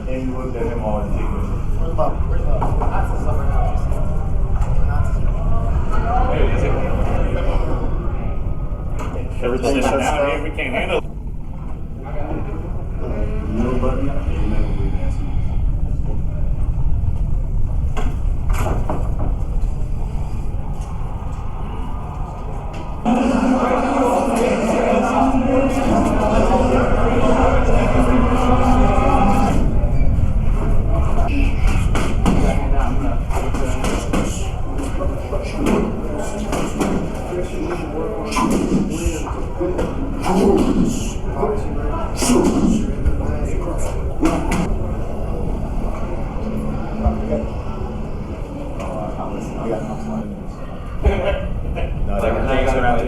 And you looked at him all indignant. Where's the Nazis up right now? Everything's shut down. We can't handle it.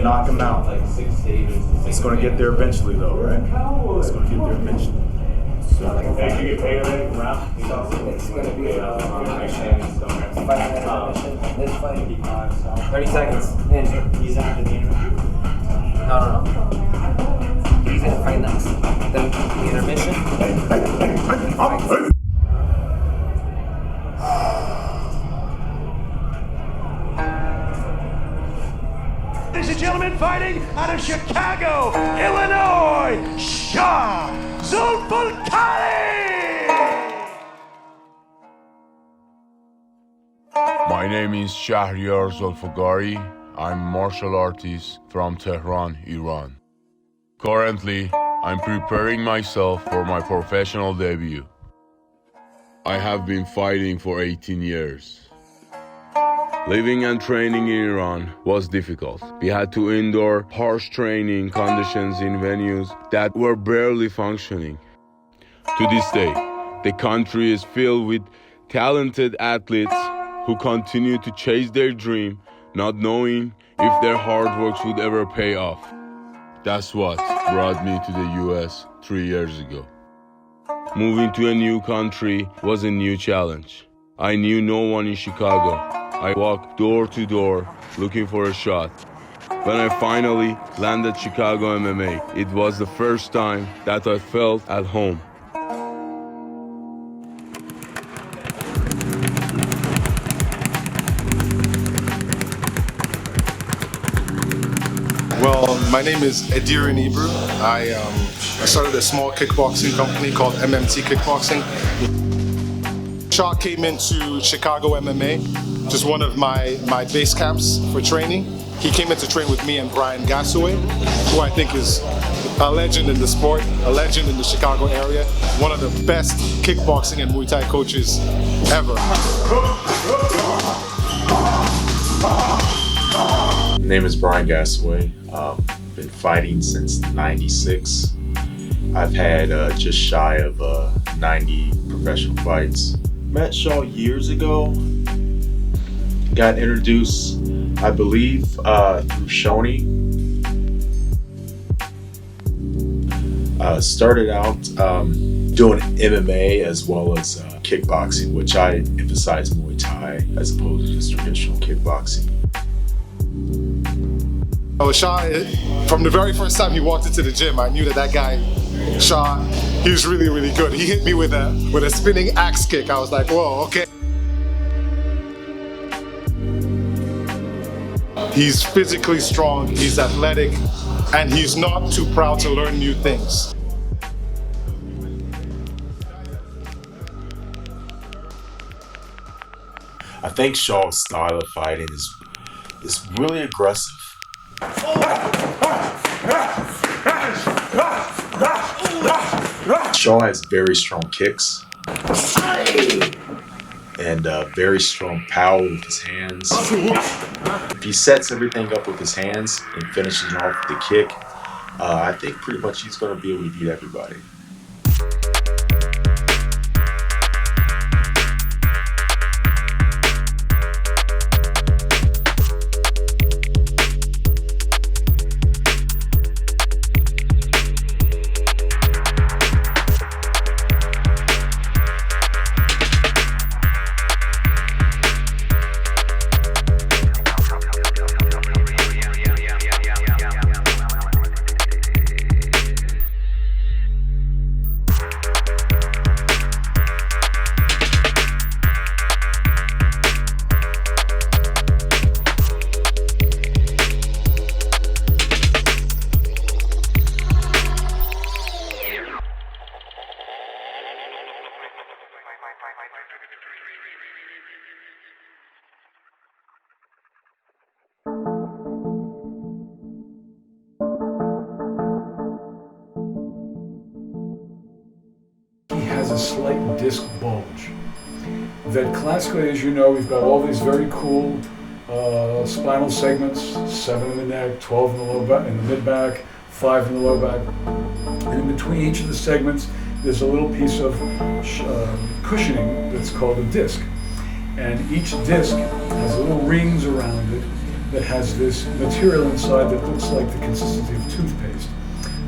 Knock him out. It's going to get there eventually, though, right? It's going to get there eventually. Hey, you get paid already? It's going to be a 30 seconds. He's after the interview. No. He's going to fight next. Then the intermission. Ladies and gentlemen, fighting out of Chicago, Illinois, Shah Zolfaghari! My name is Shahriar Zolfaghari. I'm a martial artist from Tehran, Iran. Currently, I'm preparing myself for my professional debut. I have been fighting for 18 years. Living and training in Iran was difficult. We had to endure harsh training conditions in venues that were barely functioning. To this day, the country is filled with talented athletes who continue to chase their dream, not knowing if their hard work would ever pay off. That's what brought me to the US 3 years ago. Moving to a new country was a new challenge. I knew no one in Chicago. I walked door to door looking for a shot. When I finally landed Chicago MMA, it was the first time that I felt at home. Well, my name is Edirin Ibru. I started a small kickboxing company called MMT Kickboxing. Shah came into Chicago MMA, just one of my base camps for training. He came in to train with me and Brian Gassaway, who I think is a legend in the sport, a legend in the Chicago area, one of the best kickboxing and Muay Thai coaches ever. My name is Brian Gassaway. Been fighting since '96. I've had just shy of 90 professional fights. Met Shaw years ago. Got introduced, I believe, through Shonie. Started out doing MMA as well as kickboxing, which I emphasize Muay Thai as opposed to just traditional kickboxing. Shah, from the very first time he walked into the gym, I knew that guy, Shah, he was really, really good. He hit me with a spinning axe kick. I was like, whoa, okay. He's physically strong, he's athletic, and he's not too proud to learn new things. I think Shaw's style of fighting is really aggressive. Shaw has very strong kicks and very strong power with his hands. If he sets everything up with his hands and finishes it off with the kick, I think pretty much he's going to be able to beat everybody. has a slight disc bulge. That classically, as you know, we've got all these very cool spinal segments, 7 in the neck, 12 in the low back, in the mid back, 5 in the low back. And in between each of the segments, there's a little piece of cushioning that's called a disc. And each disc has little rings around it that has this material inside that looks like the consistency of toothpaste.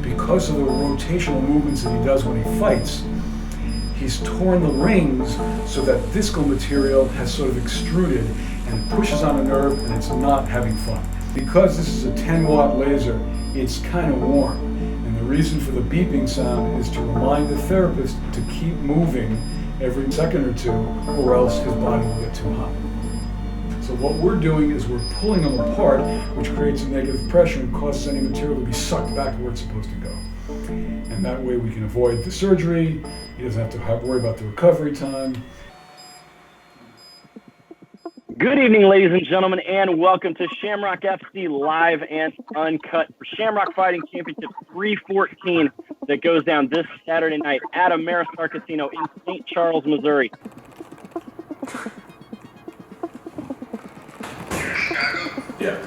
Because of the rotational movements that he does when he fights, he's torn the rings so that discal material has sort of extruded and pushes on a nerve, and it's not having fun. Because this is a 10-watt laser, it's kind of warm. And the reason for the beeping sound is to remind the therapist to keep moving every second or two, or else his body will get too hot. So what we're doing is we're pulling them apart, which creates a negative pressure and causes any material to be sucked back where it's supposed to go. And that way we can avoid the surgery. He doesn't have to worry about the recovery time. Good evening, ladies and gentlemen, and welcome to Shamrock FC Live and Uncut for Shamrock Fighting Championships 314 that goes down this Saturday night at Ameristar Casino in St. Charles, Missouri. Yeah.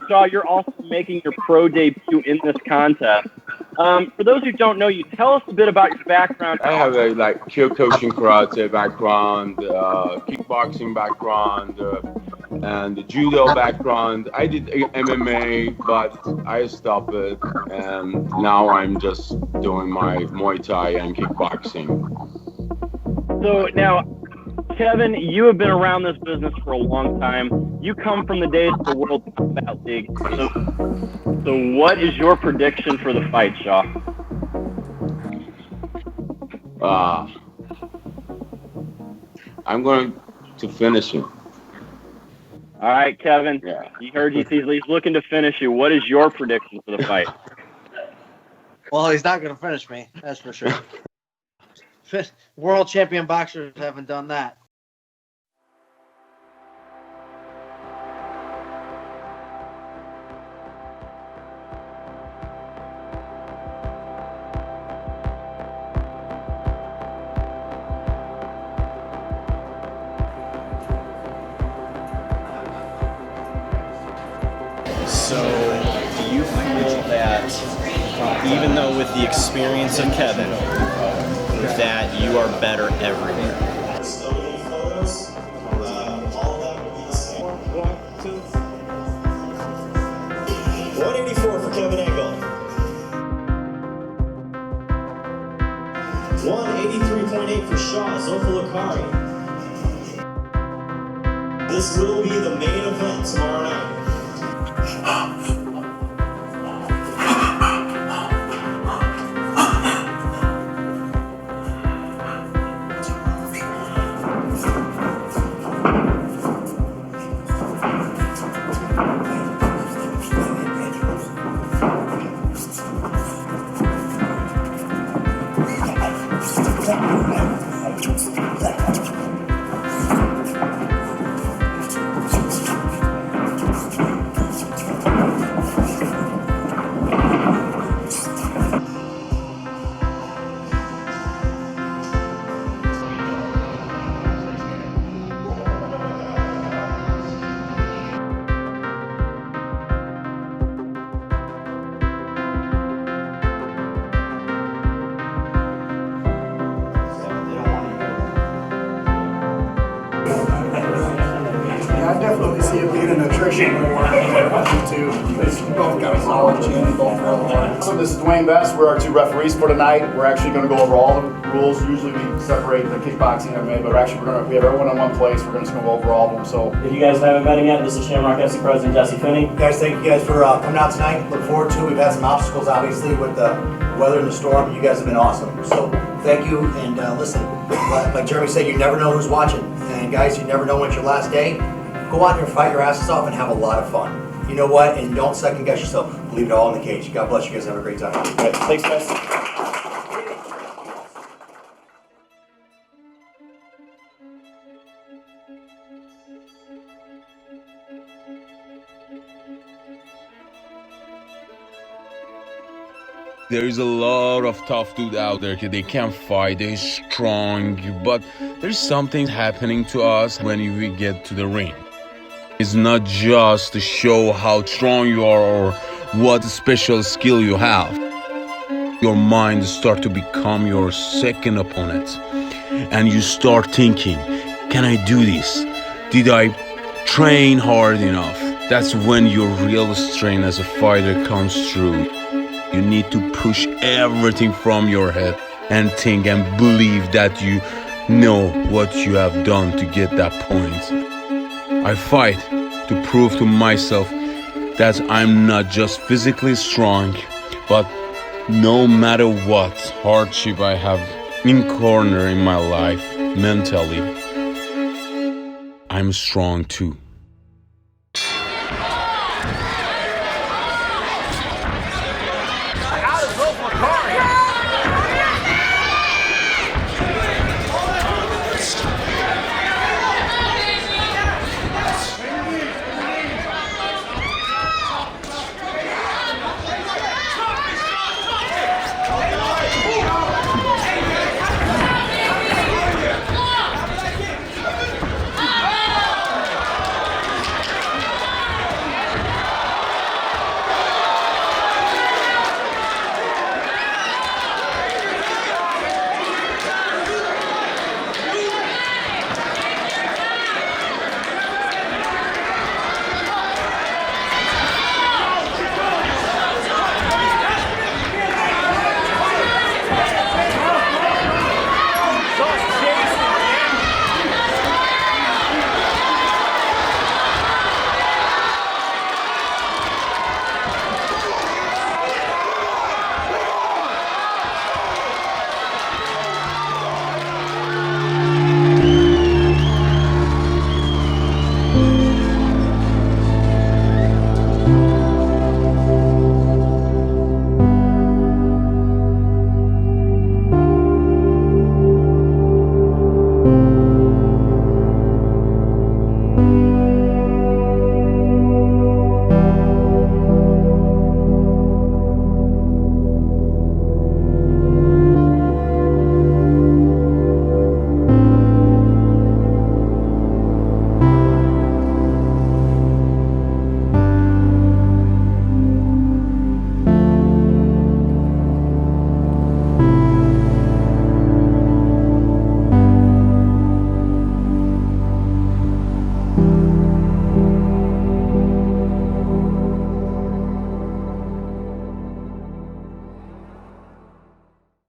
Shaw, you're also making your pro debut in this contest. For those who don't know you, tell us a bit about your background. I have a kill coaching karate background, kickboxing background, and the judo background. I did MMA, but I stopped it, and now I'm just doing my Muay Thai and kickboxing. So now, Kevin, you have been around this business for a long time. You come from the days of the World Combat League. So what is your prediction for the fight, Shaw? I'm going to finish him. All right, Kevin. Yeah. You heard he's looking to finish you. What is your prediction for the fight? Well, he's not going to finish me, that's for sure. World champion boxers haven't done that. So, do you feel that, even though with the experience of Kevin, that you are better everywhere? 184 for Kevin Engel. 183.8 for Shah Zolfaghari. This will be the main event tomorrow night. I definitely see it being a nutrition war too. Because you both got a solid chin, both well. So this is Dwayne Best. We're our two referees for tonight. We're actually going to go over all the rules. Usually we separate the kickboxing and MMA, but actually we have everyone in one place. We're just going to go over all of them. So if you guys haven't met him yet, this is Shamrock FC President Jesse Finney. Guys, thank you guys for coming out tonight. Look forward to it. We've had some obstacles, obviously, with the weather and the storm, but you guys have been awesome. So thank you, and listen, like Jeremy said, you never know who's watching. And guys, you never know when it's your last day. Go out there, fight your asses off, and have a lot of fun. You know what? And don't second guess yourself. Leave it all in the cage. God bless you guys. Have a great time. Right. Thanks, guys. There is a lot of tough dudes out there. They can fight, they're strong, but there's something happening to us when we get to the ring. It's not just to show how strong you are or what special skill you have. Your mind starts to become your second opponent. And you start thinking, can I do this? Did I train hard enough? That's when your real strength as a fighter comes through. You need to push everything from your head and think and believe that you know what you have done to get that point. I fight to prove to myself that I'm not just physically strong, but no matter what hardship I have encountered in my life mentally, I'm strong too.